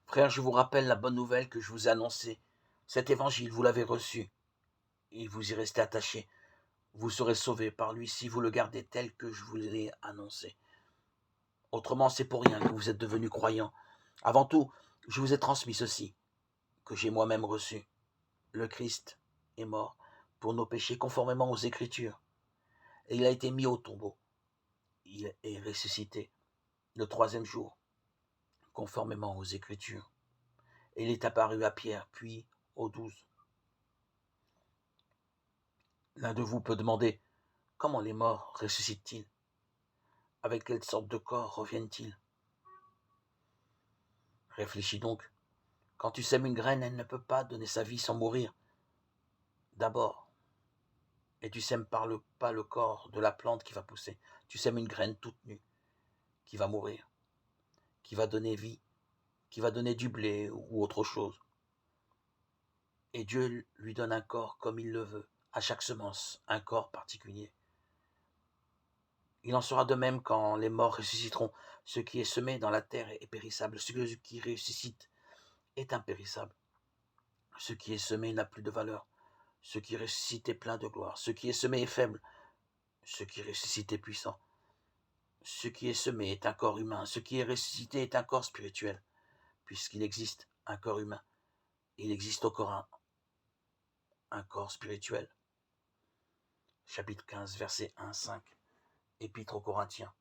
Frères, je vous rappelle la bonne nouvelle que je vous ai annoncée. Cet évangile, vous l'avez reçu, et vous y restez attachés. Vous serez sauvés par lui si vous le gardez tel que je vous l'ai annoncé. Autrement, c'est pour rien que vous êtes devenus croyants. Avant tout, je vous ai transmis ceci, que j'ai moi-même reçu. Le Christ est mort pour nos péchés conformément aux Écritures, et il a été mis au tombeau. Il est ressuscité le troisième jour, conformément aux Écritures. Et il est apparu à Pierre, puis aux 12. L'un de vous peut demander, comment les morts ressuscitent-ils? Avec quelle sorte de corps reviennent-ils? Réfléchis donc. Quand tu sèmes une graine, elle ne peut pas donner sa vie sans mourir. D'abord, et tu sèmes pas le corps de la plante qui va pousser. Tu sèmes une graine toute nue, qui va mourir, qui va donner vie, qui va donner du blé ou autre chose. Et Dieu lui donne un corps comme il le veut, à chaque semence, un corps particulier. Il en sera de même quand les morts ressusciteront. Ce qui est semé dans la terre est périssable, ce qui ressuscite est impérissable. Ce qui est semé n'a plus de valeur, ce qui ressuscite est plein de gloire. Ce qui est semé est faible, ce qui ressuscite est puissant. Ce qui est semé est un corps humain, ce qui est ressuscité est un corps spirituel. Puisqu'il existe un corps humain, il existe encore un corps spirituel. Chapitre 15, versets 1-5, Épître aux Corinthiens.